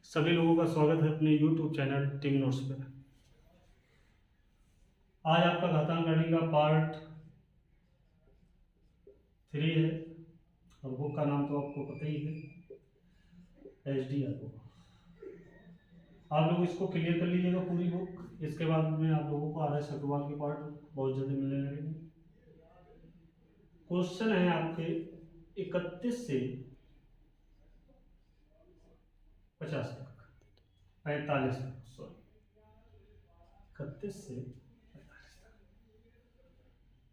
सभी लोगों का स्वागत है अपने YouTube चैनल टीम नोट्स पे। आज आपका घातांक गणित का पार्ट 3 है और बुक का नाम तो आपको पता ही है, HDR बुक। आप लोग इसको क्लियर कर लीजिएगा पूरी बुक। इसके बाद में आप लोगों को RS अग्रवाल के पार्ट बहुत जल्दी मिलने लगेंगे। क्वेश्चन है आपके 31 से 50 तक, 45 तक, सॉरी 31 से 45 तक।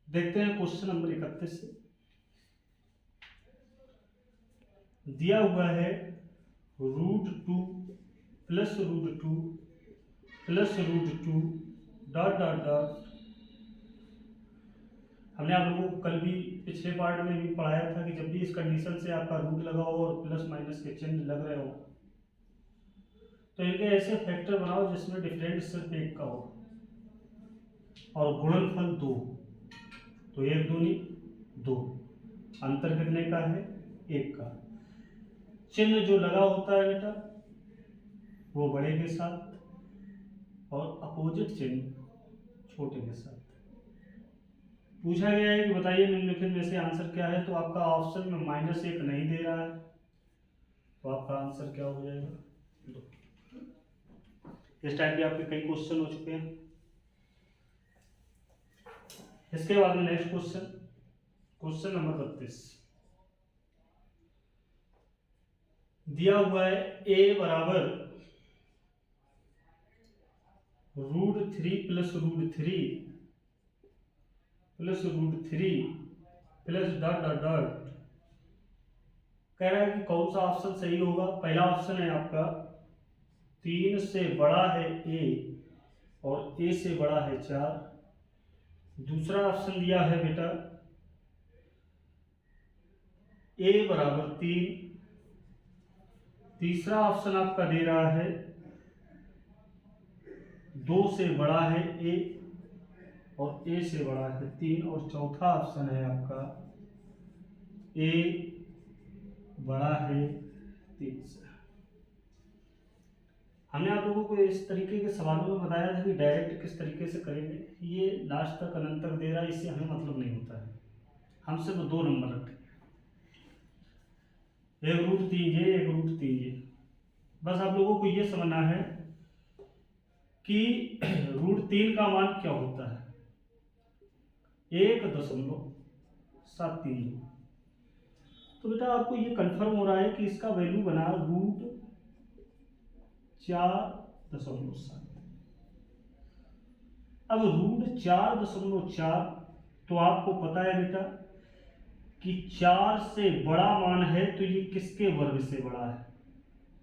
देखते हैं क्वेश्चन नंबर 31 से। दिया हुआ है √2 plus √2 plus √2 dot dot dot. हमने आप लोगों को कल भी पिछले पार्ट में भी पढ़ाया था कि जब भी इस कंडीशन से आपका रूट लगा हो और प्लस माइनस के चिन्ह लग रहे हो तो इनके ऐसे फैक्टर बनाओ जिसमें डिफरेंट सिर्फ एक का हो और गुणनफल 2। तो 1 दूनी 2, अंतर कितने का है? 1 का। चिन्ह जो लगा होता है बेटा वो बड़े के साथ और अपोजिट चिन्ह छोटे के साथ। पूछा गया है कि बताइए निम्नलिखित में से आंसर क्या है। तो आपका ऑप्शन में -1 नहीं दे रहा है तो आपका आंसर क्या हो जाएगा? 2। इस टाइप के आपके कई क्वेश्चन हो चुके हैं। इसके बाद में नेक्स्ट क्वेश्चन, क्वेश्चन नंबर 32 दिया हुआ है a बराबर √3 plus √3 plus √3 plus dot dot dot. कह रहा है कि कौन सा ऑप्शन सही होगा। पहला ऑप्शन है आपका 3 से बड़ा है a और a से बड़ा है 4। दूसरा ऑप्शन दिया है बेटा a बराबर 3। तीसरा ऑप्शन आपका दे रहा है 2 से बड़ा है a और a से बड़ा है 3। और चौथा ऑप्शन है आपका a बड़ा है 3 से। हमने आप लोगों को इस तरीके के सवालों में बताया था कि डायरेक्ट किस तरीके से करेंगे। ये लास्ट तक अनंतर दे रहा है, इससे हमें मतलब नहीं होता है। हम सिर्फ 2 नंबर रखेंगे, एक √3 ये, एक √3 ये। बस आप लोगों को ये समझना है कि √3 का मान क्या होता है। 1.732। तो बेटा आपको ये कंफर्म हो रहा है कि इसका वैल्यू बना √4.7। अब √4.4 तो आपको पता है बेटा कि 4 से बड़ा मान है तो ये किसके वर्ग से बड़ा है?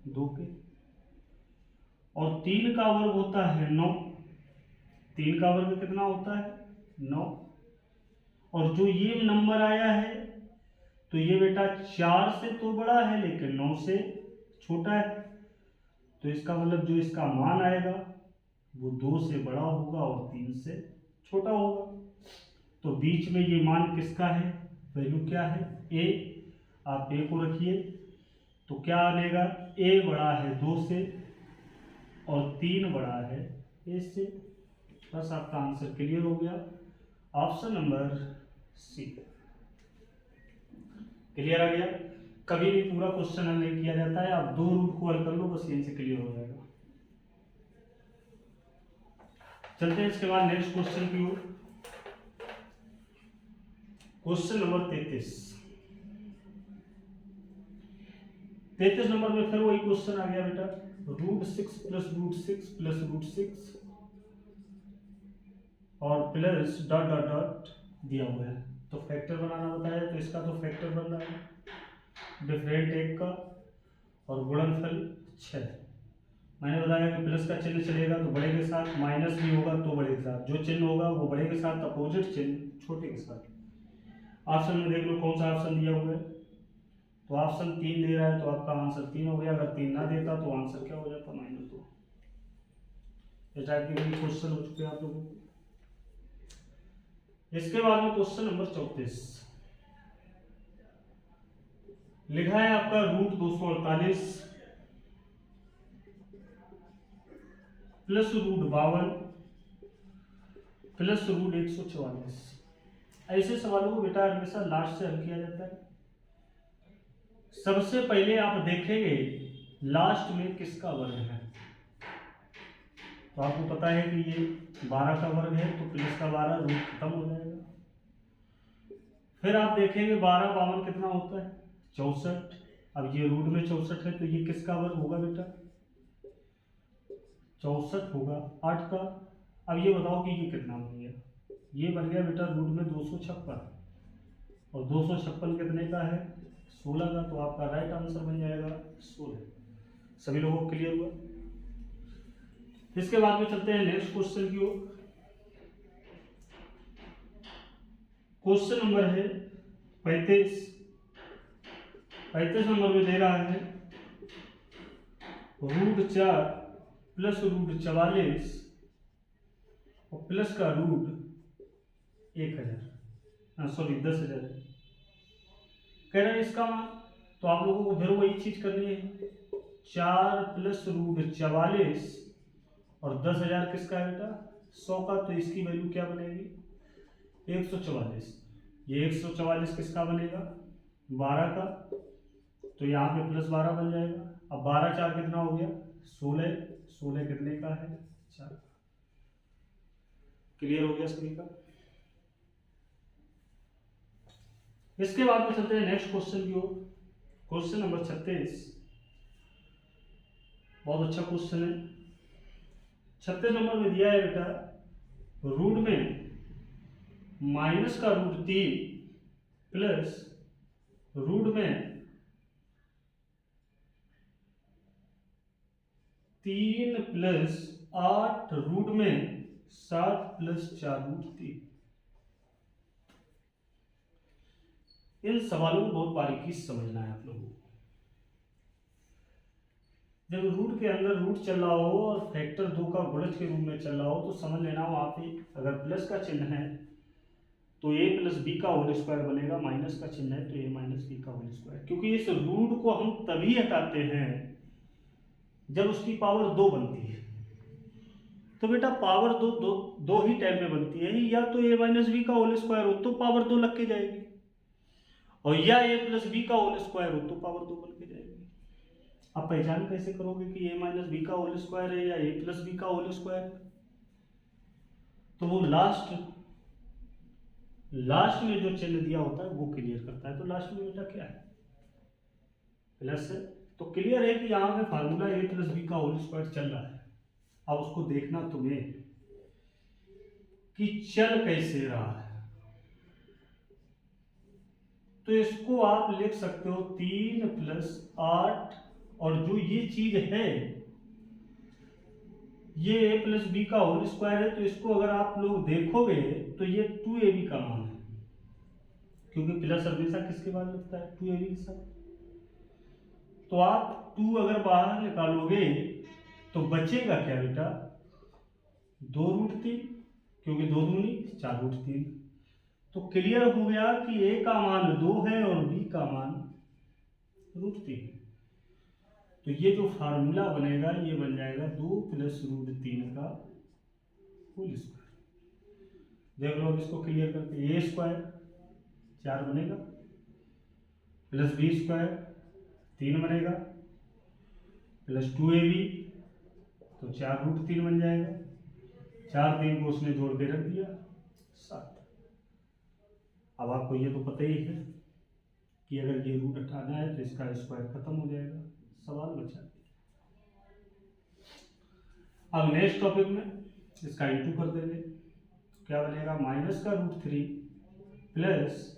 2 के। और 3 का वर्ग होता है 9। 3 का वर्ग कितना होता है? 9। और जो ये नंबर आया है तो ये बेटा 4 से तो बड़ा है लेकिन 9 से छोटा है। तो इसका मतलब जो इसका मान आएगा वो 2 से बड़ा होगा और 3 से छोटा होगा। तो बीच में ये मान किसका है? वैल्यू क्या है? a। आप a को रखिए तो क्या आएगा? a बड़ा है 2 से और 3 बड़ा है a से। बस आपका आंसर क्लियर हो गया। ऑप्शन नंबर सी क्लियर आ गया। कभी भी पूरा क्वेश्चन हल नहीं किया जाता है, आप 2 रूट को हल कर लो बस यहीं से क्लियर हो जाएगा। चलते हैं इसके बाद नेक्स्ट क्वेश्चन की ओर। क्वेश्चन नंबर 33 नंबर में फिर वही क्वेश्चन आ गया बेटा, √6 प्लस √6 प्लस √6 और प्लस डॉट डॉट डॉट दिया हुआ है। तो फैक्टर बनाना बताया तो इसका तो फैक्टर बन रहा है डिफरेंट 1 का और गुणनफल 6। मैंने बताया कि प्लस का चिन्ह चलेगा तो बड़े के साथ, माइनस भी होगा तो बड़े के साथ। जो चिन्ह होगा वो बड़े के साथ, अपोजिट चिन्ह छोटे के साथ। ऑप्शन में देख लो कौन सा ऑप्शन दिया हुआ है। तो ऑप्शन 3 दे रहा है तो आपका आंसर 3 हो गया। अगर 3 ना देता तो आंसर क्या हो जाता? -2। इस टाइप के भी क्वेश्चन हो चुके हैं आप लोगों को। इसके बाद में क्वेश्चन नंबर 34 लिखा है आपका √248 प्लस रूट 52 प्लस रूट 144। ऐसे सवालों को बेटा हमेशा लास्ट से हल किया जाता है। सबसे पहले आप देखेंगे लास्ट में किसका वर्ग है, तो आपको पता है कि ये 12 का वर्ग है, तो प्लस का 12 रूट खत्म हो जाएगा। फिर आप देखेंगे 12 52 कितना होता है 64। अब ये रूट में 64 है, तो ये किसका वर्ग होगा बेटा 64 होगा 8 का। अब ये बताओ कि ये कितना बन गया, ये बन गया बेटा रूट में 256, और 256 कितने का है 16 का, तो आपका राइट आंसर बन जाएगा 16। सभी लोगों को क्लियर हुआ। इसके बाद में चलते हैं नेक्स्ट क्वेश्चन की ओर। क्वेश्चन नंबर है 35। 35 नंबर में दे रहा है रूट 4 प्लस रूट 44 और प्लस का रूट 10,000 कह रहा है इसका मान। तो आप लोगों को फिर वही चीज करनी है, 4 प्लस रूट 44 और 10,000 किसका है बेटा 100 का, तो इसकी वैल्यू क्या बनेगी 144। ये 144 किसका बनेगा 12 का, तो यहाँ पे प्लस 12 बन जाएगा। अब 12 4 कितना हो गया 16, 16 कितने का है 4। क्लियर हो गया सभी का। इसके बाद में चलते हैं नेक्स्ट क्वेश्चन की ओर। क्वेश्चन नंबर 36 बहुत अच्छा क्वेश्चन है। 36 नंबर में दिया है बेटा रूट में माइनस का रूट 3 प्लस रूट में 3 प्लस 8 रूट में 7 प्लस 4 रूट 3। इन सवालों को बहुत बारीकी से समझना है आप लोगों को। जब रूट के अंदर रूट चल रहा हो और फैक्टर 2 का गुणज के रूप में चल रहा हो, तो समझ लेना वहां पे अगर प्लस का चिन्ह है तो a प्लस बी का होल स्क्वायर बनेगा, माइनस का चिन्ह है तो a माइनस बी का होल स्क्वायर। क्योंकि इस रूट को हम तभी हटाते हैं जब उसकी पावर 2 बनती है। तो बेटा पावर दो ही टाइम में बनती है, या तो a माइनस बी का होल स्क्वायर हो तो पावर 2 लग के जाएगी, और या a प्लस बी का होल स्क्वायर हो तो पावर 2 बन के जाएगी। आप पहचान कैसे करोगे कि a माइनस बी का होल स्क्वायर है या a प्लस बी का होल स्क्वायर है? तो वो लास्ट में जो चिन्ह दिया होता है वो क्लियर करता है। तो लास्ट में बेटा क्या है प्लस है, तो क्लियर है कि यहाँ पे फार्मूला a प्लस बी का होल स्क्वायर चल रहा है। अब उसको देखना तुम्हें कि चल कैसे रहा है। तो इसको आप लिख सकते हो 3 प्लस 8, और जो ये चीज है ये a प्लस बी का होल स्क्वायर है, तो इसको अगर आप लोग देखोगे तो ये 2ab का मान है, क्योंकि प्लस हमेशा किसके बाद लगता है 2ab के साथ। तो आप 2 अगर बाहर निकालोगे तो बचेगा क्या बेटा 2 रूट 3, क्योंकि 2 दूनी 4 रूट 3। तो क्लियर हो गया कि a का मान 2 है और b का मान रूट 3। तो ये जो फार्मूला बनेगा ये बन जाएगा 2 प्लस रूट 3 का होल स्क्वायर। देख लो अब इसको क्लियर करके, a स्क्वायर 4 बनेगा प्लस b स्क्वायर 3 बनेगा प्लस 2ab, तो 4 रूट 3 बन जाएगा। 4 3 को उसने जोड़ के रख दिया 7। अब आपको ये तो पता ही है कि अगर ये रूट हटाना है तो इसका स्क्वायर खत्म हो जाएगा, सवाल बचा। अब नेक्स्ट टॉपिक में इसका इंटू कर देंगे, क्या बनेगा माइनस का रूट 3 प्लस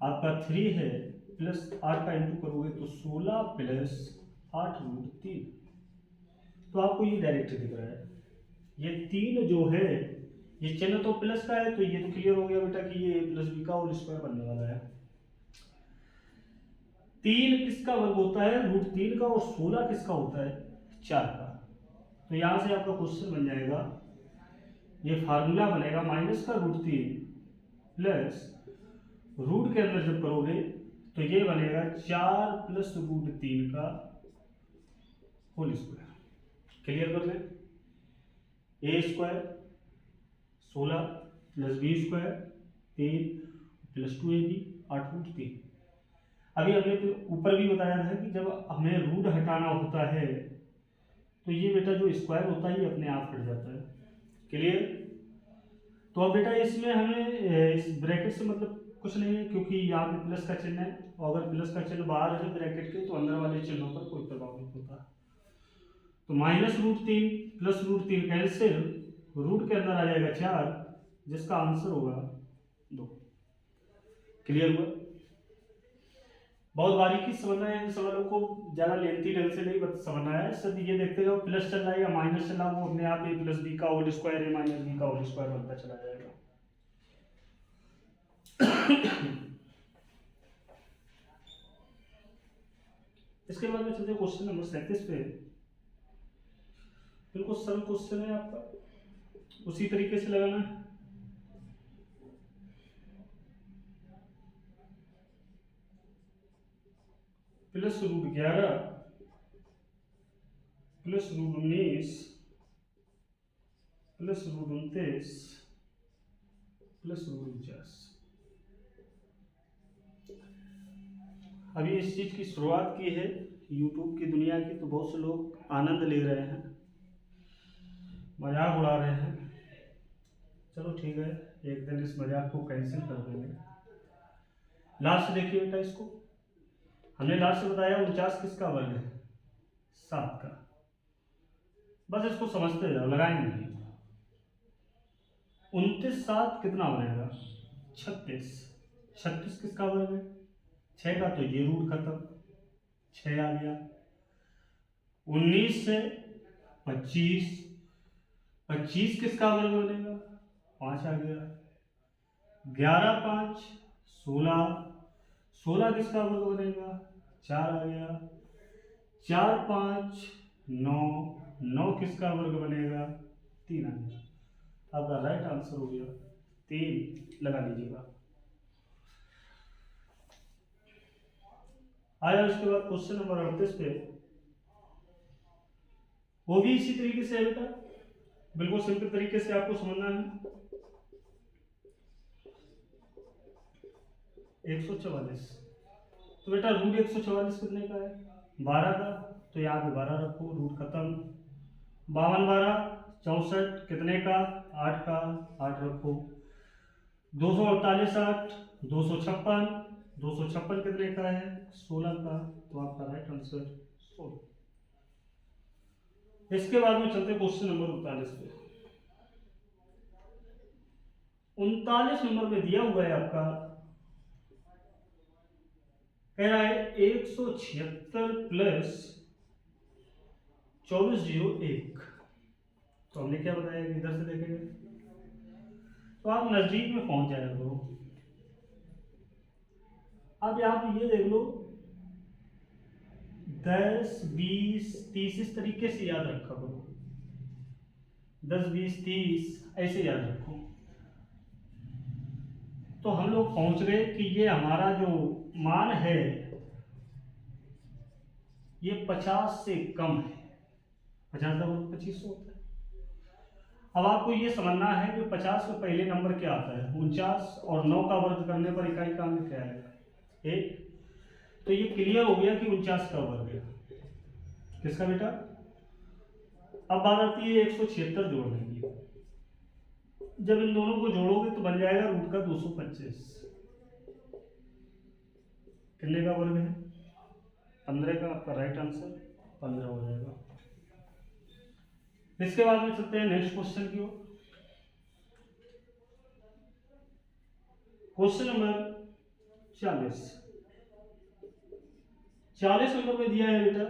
आपका 3 है प्लस 8 का इंटू करोगे तो 16 प्लस 8 रूट 3। तो आपको ये डायरेक्ट दिख रहा है, ये 3 जो है ये चिन्ह तो प्लस का है, तो ये तो क्लियर हो गया बेटा कि ये a प्लस बी का होल स्क्वायर बनने वाला है। 3 किसका वर्ग होता है रूट 3 का, और 16 किसका होता है 4 का। तो यहां से आपका क्वेश्चन बन जाएगा, ये फार्मूला बनेगा माइनस का रूट 3 प्लस रूट के अंदर जब करोगे तो ये बनेगा 4 प्लस रूट 3 का होल स्क्वायर। क्लियर कर लें। A square 16 plus B square 3 plus 2ab 8√3। अभी हमने तो ऊपर भी बताया था कि जब हमें रूट हटाना होता है तो ये बेटा जो स्क्वायर होता है ये अपने आप हट जाता है। क्लियर? तो अब बेटा इसमें हमें इस ब्रैकेट से मतलब कुछ नहीं है, क्योंकि यहाँ पे प्लस का चिन्ह है, और अगर प्लस का चिन्ह बाहर है ब्रैकेट के तो अंदर वाले चिन्हों पर कोई प्रभाव नहीं होता। तो -√3 प्लस √3 कैंसिल, रूट के अंदर आ जाएगा 4, जिसका आंसर होगा 2। क्लियर हुआ? बहुत बारीकी से समझना है इन सवालों को, ज़्यादा लेंथी ढंग से नहीं समझना है। सिर्फ ये देखते जाओ प्लस चल रहा है या माइनस चल रहा है, वो अपने आप ए प्लस बी का होल स्क्वायर ए माइनस बी का होल स्क्वायर बनता चला जाएगा। इसके बाद में चलते क्वेश्चन नंबर 37 पे। बिल्कुल सरल क्वेश्चन है आपका, उसी तरीके से लगाना है। +√11 +√19 +√29 +√49। अभी इस चीज की शुरुआत की है यूट्यूब की दुनिया की, तो बहुत से लोग आनंद ले रहे हैं, मजाक उड़ा रहे हैं। चलो ठीक है, एक दिन इस मजाक को कैंसिल कर देंगे। लास्ट देखिए बेटा, इसको हमने लास्ट से बताया 49 किसका वर्ग है? 7 का। बस इसको समझते जाओ, लगाएंगे नहीं। 29 7 कितना बनेगा? 36। 36 किसका वर्ग है? 6 का, तो ये रूट खत्म, 6 आ गया। 19 से 25, 25 किसका वर्ग बनेगा? 5 आ गया। 11 5 16, 16 किसका वर्ग बनेगा? 4 आ गया। 4 5 9, 9 किसका वर्ग बनेगा? 3 आ गया। आपका राइट आंसर हो गया 3, लगा लीजिएगा। आया उसके बाद क्वेश्चन नंबर 38 पे, वो भी इसी तरीके से है बेटा, बिल्कुल सिंपल तरीके से आपको समझना है। 144, तो बेटा रूट 144 कितने का है? 12 का, तो यहाँ पे 12 रखो, रूट खत्म। 52 12 64 कितने का? 8 का, 8 रखो। 248 8 256, 256 कितने का है? 16 का, तो आपका राइट आंसर 16। इसके बाद में चलते क्वेश्चन नंबर 39 पे। 39 नंबर में दिया हुआ है आपका, कह रहा है 176 प्लस 2401। तो हमने क्या बताया कि इधर से देखेंगे तो आप नजदीक में पहुंच जाएगा करो। अब आप ये देख लो 10 20 30 इस तरीके से याद रखा करो, 10 20 30 ऐसे याद रखो। तो हम लोग पहुंच गए कि ये हमारा जो मान है ये 50 से कम है। 50 का वर्ग 2500 होता है। अब आपको ये समझना है कि 50 के पहले नंबर क्या आता है? 49, और 9 का वर्ग करने पर इकाई का अंक क्या आएगा? 1। तो ये क्लियर हो गया कि 49 का वर्ग है। किसका बेटा? अब बात आती है 176 जोड़ने की। जब इन दोनों को जोड़ोगे तो बन जाएगा रूट का 225। कितने का वर्ग है? 15 का। आपका राइट आंसर 15 हो जाएगा। इसके बाद में चलते हैं नेक्स्ट क्वेश्चन की ओर। Question number 40। 40 नंबर में दिया है बेटा,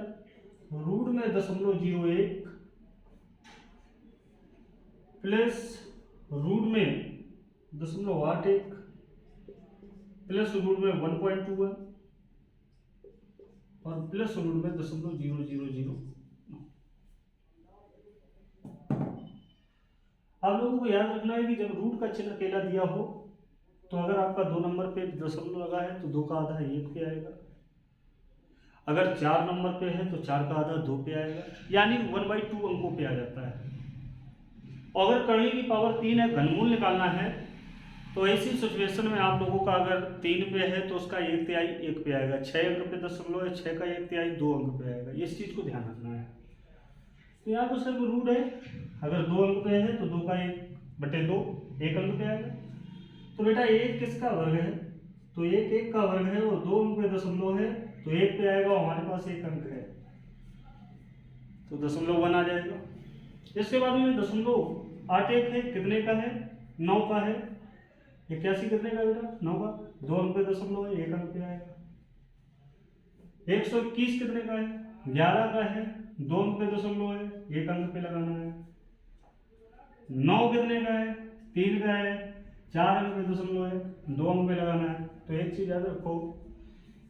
रूट में 0.01 प्लस रूट में 0.81 प्लस रूट में 1.21 और प्लस रूट में 0.0009। आप लोगों को याद रखना है कि जब रूट का चिन्ह अकेला दिया हो तो अगर आपका 2 नंबर पे दशमलव लगा है तो 2 का आधा 1 पे आएगा। अगर 4 नंबर पे है तो 4 का आधा 2 पे आएगा, यानी 1/2 अंकों पे आ जाता है। और अगर करनी की पावर 3 है, घनमूल निकालना है, तो ऐसी सिचुएशन में आप लोगों का अगर 3 पे है तो उसका 1/3 1 पे आएगा, 6 अंक पे दशमलव है, 6 का 1/3 2 अंक पे आएगा। इस चीज़ को ध्यान रखना है। तो यहाँ पर सिर्फ रूट है, अगर 2 अंक पे है तो 2 का 1/2 1 अंक पे आएगा। तो बेटा 1 किसका वर्ग है, तो 1 1 का वर्ग है और 2 अंक पे दशमलव है, तो 1 पे आएगा, हमारे पास 1 अंक है तो दशमलव 1 आ जाएगा। इसके बाद में दशमलव 8 1 है, कितने का है, 9 का है। 81 कितने का बेटा, 9 का, 2 अंक पे दशमलव है, 1 अंक पे आएगा। 121 कितने का है, 11 का है, 2 अंक पे दशमलव है, 1 अंक पे लगाना है। 9 कितने का है, 3 का है, 4 अंक पे दशमलव है, 2 अंक पे लगाना है। तो एक चीज याद रखो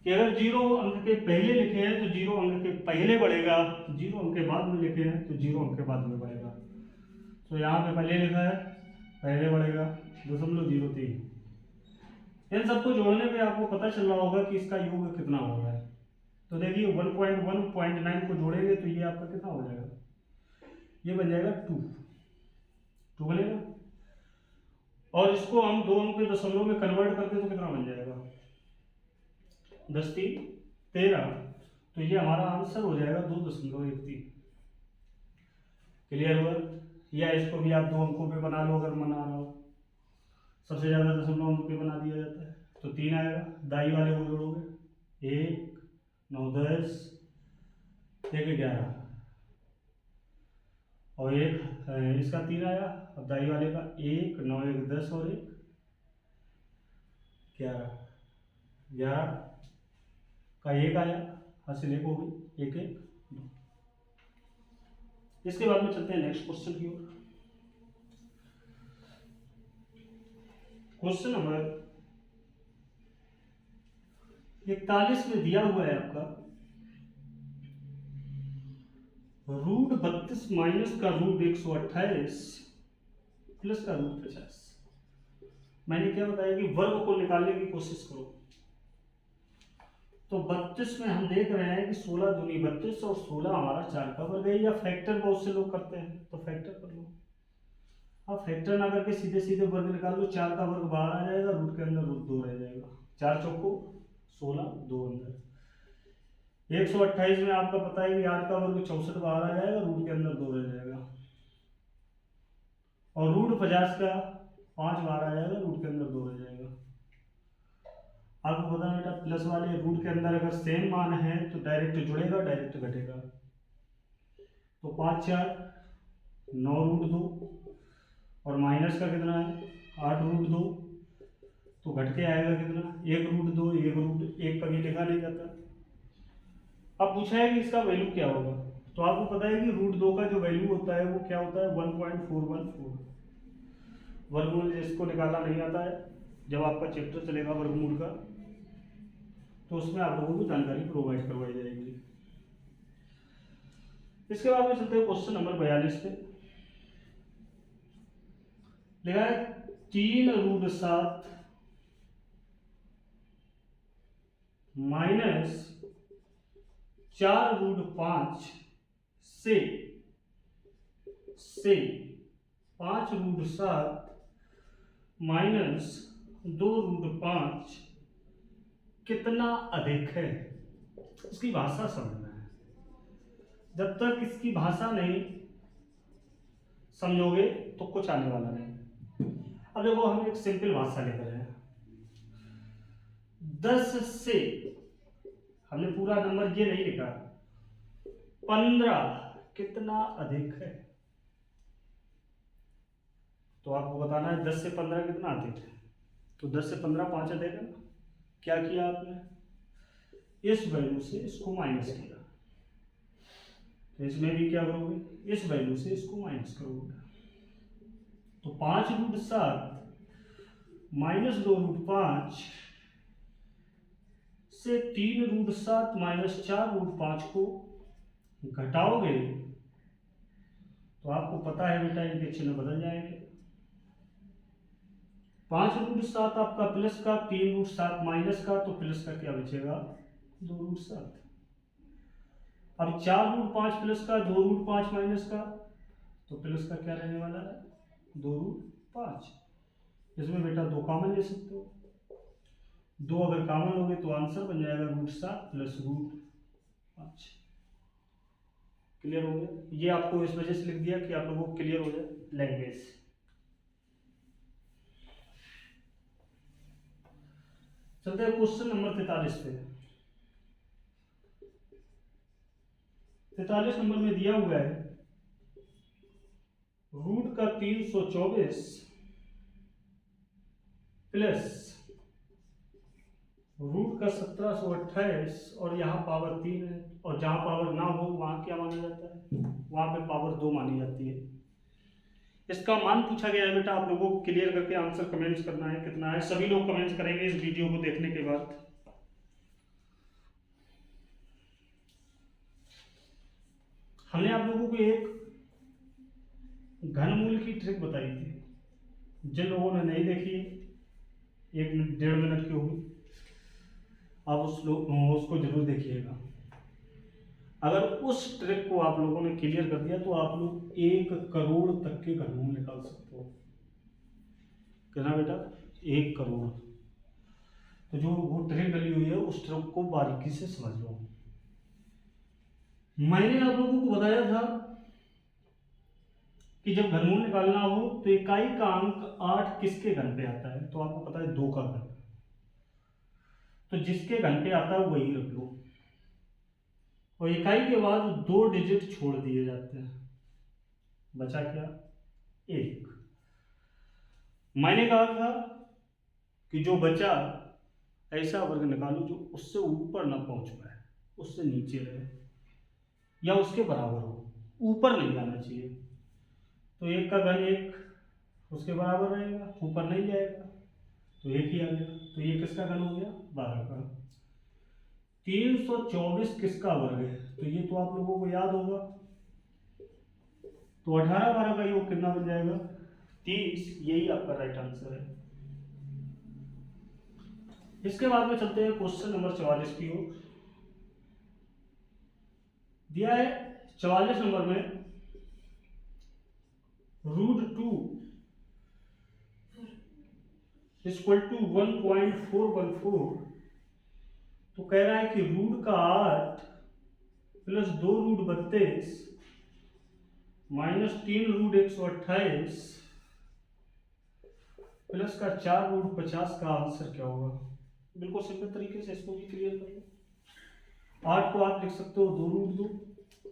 कि अगर 0 अंक के पहले लिखे हैं तो 0 अंक के पहले बढ़ेगा, 0 अंक के बाद में लिखे हैं तो 0 अंक के बाद में बढ़ेगा। तो यहाँ पे पहले लिखा है, पहले बढ़ेगा 0.03। इन सबको जोड़ने पे आपको पता चल रहा होगा कि इसका योग कितना हो रहा है। तो देखिए 1.1 0.9 को जोड़ेंगे तो ये आपका कितना हो जाएगा, ये बन जाएगा 2 बनेगा। और इसको हम 2 अंक पे दशमलव में कन्वर्ट करते तो कितना बन जाएगा, 10 3 13। तो ये हमारा आंसर हो जाएगा 2.13। क्लियर हुआ। या इसको भी आप 2 अंकों पे बना लो, अगर बना रहा हो, सबसे ज़्यादा दशमलव अंक पे बना दिया जाता है। तो 3 आएगा, दाई वाले को जोड़ोगे, 1 9 10 1 11 और 1 इसका 3 आया। अब दाई वाले का 1 9 1 10 और 1 11 11 का 1 आया, हासिल 1 हो गई, 1 1 2। इसके बाद में चलते हैं नेक्स्ट क्वेश्चन की ओर। क्वेश्चन नंबर 41 में दिया हुआ है आपका √32 माइनस का √128 प्लस का √50। मैंने क्या बताया कि वर्ग को निकालने की कोशिश करो। तो 32 में हम देख रहे हैं कि 16 दूनी 32 और 16 हमारा 4 का वर्ग है, या फैक्टर बहुत से लोग करते हैं तो फैक्टर कर लो। अब फैक्टर ना करके सीधे सीधे वर्ग निकाल लो, 4 का वर्ग बाहर आ जाएगा, रूट के अंदर रूट 2 रह जाएगा, 4 चौको 16 2 अंदर। 128 में आपका पता है कि 8 का वर्ग 64 बाहर आ जाएगा, रूट के अंदर 2 रह जाएगा। और √50 का 5 बाहर आ जाएगा, रूट के अंदर 2 रह जाएगा। आपको पता है बेटा प्लस वाले रूट के अंदर अगर सेम मान है तो डायरेक्ट जुड़ेगा, डायरेक्ट घटेगा। तो 5 4 9 √2 और माइनस का कितना है 8 √2, तो घट के आएगा कितना 1 √2 1 कभी लिखा नहीं जाता। अब पूछा है कि इसका वैल्यू क्या होगा, तो आपको पता है कि √2 का जो वैल्यू होता है वो क्या होता है 1.414। वर्गमूल जिसको निकालना नहीं आता है, जब आपका चैप्टर चलेगा वर्गमूल का तो उसमें आप लोगों को जानकारी प्रोवाइड करवाई जाएगी। इसके बाद में चलते हैं क्वेश्चन नंबर 42 पे। लिखा है 3√7 माइनस 4√5 से 5√7 माइनस 2√5 कितना अधिक है। इसकी भाषा समझना है। जब तक इसकी भाषा नहीं समझोगे तो कुछ आने वाला नहीं। अब देखो हम एक सिंपल भाषा लिख रहे हैं, 10 से हमने पूरा नंबर ये नहीं लिखा, 15 कितना अधिक है। तो आपको बताना है 10 से 15 कितना अधिक है। तो 10 से 15 5 अधिक है ना। क्या किया आपने, इस वैल्यू से इसको माइनस किया, तो इसमें भी क्या करोगे, इस वैल्यू से इसको माइनस करोगे। तो 5√7 माइनस 2√5 से 3√7 माइनस 4√5 को घटाओगे तो आपको पता है बेटा इनके चिन्ह बदल जाएंगे। 5√7 आपका प्लस का, 3√7 माइनस का, तो प्लस का क्या बचेगा 2√7। अब 4√5 प्लस का, 2√5 माइनस का, तो प्लस का क्या रहने वाला है 2 रूट 5। इसमें बेटा 2 कॉमन ले सकते हो, 2 अगर कॉमन लोगे तो आंसर बन जाएगा रूट 7 प्लस रूट 5। क्लियर हो गया? ये आपको इस वजह से लिख दिया कि आप लोगों को क्लियर हो जाए लैंग्वेज। चलते हैं क्वेश्चन नंबर 43 पे। 43 नंबर में दिया हुआ है रूट का 324 प्लस रूट का 1728 और यहाँ पावर 3 है, और जहाँ पावर ना हो वहाँ क्या माना जाता है, वहाँ पे पावर 2 मानी जाती है। इसका मान पूछा गया है बेटा, आप लोगों को क्लियर करके आंसर कमेंट्स करना है कितना है। सभी लोग कमेंट्स करेंगे इस वीडियो को देखने के बाद। हमने आप लोगों को एक घनमूल की ट्रिक बताई थी, जिन लोगों ने नहीं देखी 1-1.5 मिनट की होगी, आप उसको जरूर देखिएगा। अगर उस ट्रिक को आप लोगों ने क्लियर कर दिया तो आप लोग 1 करोड़ तक के घनमूल निकाल सकते हो। कितना बेटा? 1 करोड़। तो जो वो ट्रिक डली हुई है उस ट्रिक को बारीकी से समझ लो। मैंने आप लोगों को बताया था कि जब घनमूल निकालना हो तो इकाई का अंक 8 किसके घन पे आता है, तो आपको पता है 2 का घन, तो जिसके घन पे आता है वही रख लो, और इकाई के बाद 2 डिजिट छोड़ दिए जाते हैं, बचा क्या? 1। मैंने कहा था कि जो बचा ऐसा वर्ग निकालो जो उससे ऊपर ना पहुंच पाए, उससे नीचे रहे या उसके बराबर हो, ऊपर नहीं जाना चाहिए। तो 1 का घन 1 उसके बराबर रहेगा, ऊपर नहीं जाएगा तो 1 ही आ गया। तो ये किसका घन हो गया? 12 का। 324 किसका वर्ग है, तो ये तो आप लोगों को याद होगा। तो 18-12 का योग कितना बन जाएगा? 30। यही आपका राइट आंसर है। इसके बाद में चलते हैं क्वेश्चन नंबर 44 की ओर। दिया है 44 नंबर में √2 इक्वल टू 1.414। तो कह रहा है कि रूट का 8 plus 2 root 32 minus 3 root 128 plus का 4 रूट 50 का आंसर क्या होगा। बिल्कुल सिंपल तरीके से इसको भी क्लियर कर लो। 8 को आप लिख सकते हो 2 रूट 2,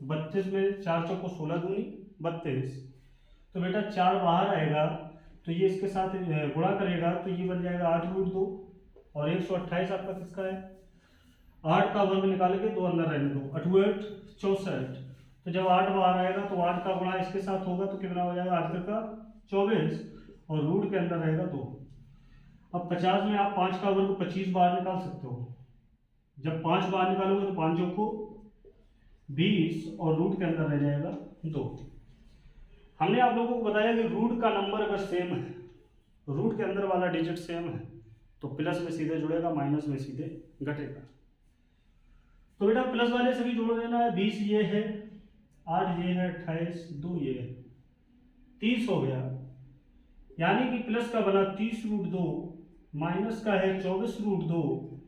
32 में 4 चौको 16 दूनी 32। तो बेटा 4 बाहर आएगा तो ये इसके साथ गुणा करेगा तो ये बन जाएगा 8 रूट 2, और 128 आपका किसका है? 8 का वर्ग निकालेंगे 2 अंदर रहने दो, 8 8 64। तो जब 8 बाहर आएगा तो 8 का गुणा इसके साथ होगा तो कितना हो जाएगा? 8 का 24, और रूट के अंदर रहेगा 2। अब 50 में आप 5 का वर्ग 25 बाहर निकाल सकते हो। जब 5 बाहर निकालोगे तो 5 को 20, और रूट के अंदर रह जाएगा 2। हमने आप लोगों को बताया कि रूट का नंबर अगर सेम है, रूट के अंदर वाला डिजिट सेम है, तो प्लस में सीधे जुड़ेगा, माइनस में सीधे घटेगा। तो बेटा प्लस वाले से भी जोड़ देना है। 20 ये है, 8 ये है, 28, 2 ये है, 30 हो गया। यानी कि प्लस का बना 30 रूट 2, माइनस का है 24 रूट 2।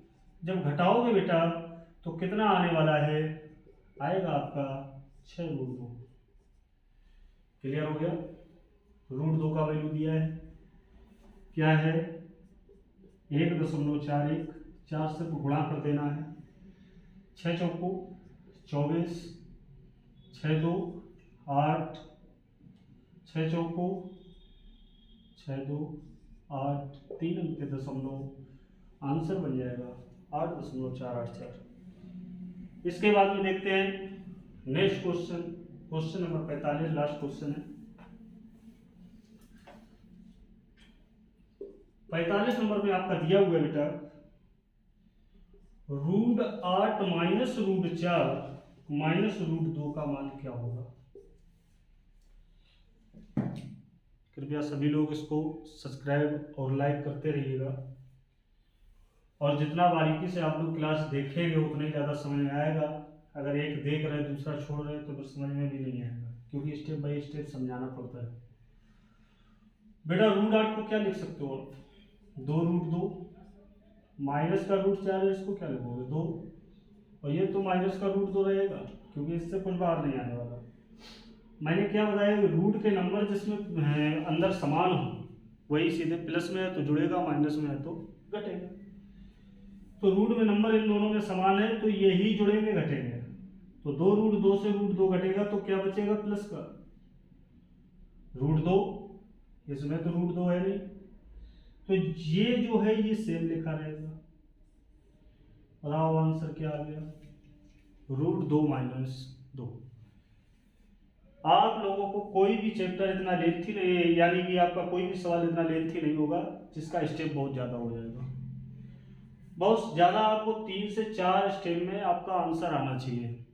जब घटाओगे बेटा तो कितना आने वाला है? आएगा आपका 6 रूट 2। क्लियर हो गया? रूट 2 का वैल्यू दिया है, क्या है? 1.41, 4 से गुणा कर देना है। 6 चौको 24, 6 2 8, 6 चौको 6 2 8, 3 अंक के दशमलव, आंसर बन जाएगा 8.484। इसके बाद में देखते हैं next question, question number 45, last question है। 45 नंबर में आपका दिया हुआ है बेटा root 8 minus root 4 minus root 2 का मान क्या होगा। कृपया सभी लोग इसको सब्सक्राइब और लाइक करते रहिएगा, और जितना बारीकी से आप लोग क्लास देखेंगे उतना ही ज़्यादा समझ में आएगा। अगर एक देख रहे दूसरा छोड़ रहे तो फिर समझ में भी नहीं आएगा, क्योंकि स्टेप बाय स्टेप समझाना पड़ता है। बेटा रूट 8 को क्या लिख सकते हो आप? 2√2 माइनस का रूट 4 है, इसको क्या लिखोगे? 2। और ये तो माइनस का रूट 2 रहेगा क्योंकि इससे कुछ बाहर नहीं आने वाला। मैंने क्या बताया कि रूट के नंबर जिसमें अंदर समान हो वही सीधे प्लस में है तो जुड़ेगा, माइनस में है तो घटेगा। तो रूट में नंबर इन दोनों में समान है तो यही जुड़ेंगे घटेंगे। तो 2√2 से √2 घटेगा तो क्या बचेगा? प्लस का √2। इसमें तो √2 है नहीं, तो ये जो है ये सेम लिखा रहेगा। बताओ आंसर क्या आ गया? √2 - 2। आप लोगों को कोई भी चैप्टर इतना लेंथी नहीं है, यानी कि आपका कोई भी सवाल इतना लेंथी नहीं होगा जिसका स्टेप बहुत ज़्यादा हो जाएगा। बहुत ज़्यादा आपको 3 से 4 स्टेप में आपका आंसर आना चाहिए।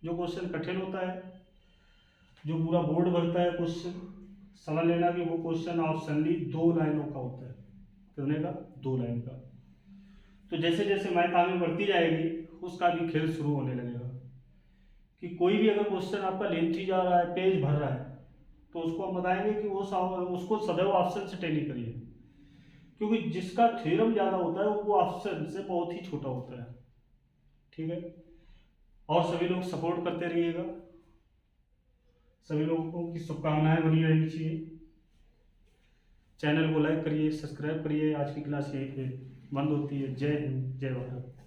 जो क्वेश्चन कठिन होता है, जो पूरा बोर्ड भरता है क्वेश्चन, समझ लेना कि वो क्वेश्चन ऑप्शनली 2 लाइनों का होता है। कितने का? 2 लाइन का। तो जैसे जैसे मैथ आगे बढ़ती जाएगी उसका भी खेल शुरू होने लगेगा कि कोई भी अगर क्वेश्चन आपका लेंथी जा रहा है, पेज भर रहा है, तो उसको हम बताएंगे कि उसको सदैव ऑप्शन से टैली करिए, क्योंकि जिसका थ्योरम ज़्यादा होता है वो ऑप्शन से बहुत ही छोटा होता है। ठीक है, और सभी लोग सपोर्ट करते रहिएगा। सभी लोगों की शुभकामनाएं बनी रहनी चाहिए। चैनल को लाइक करिए, सब्सक्राइब करिए। आज की क्लास यहीं पे बंद होती है। जय हिंद, जय भारत।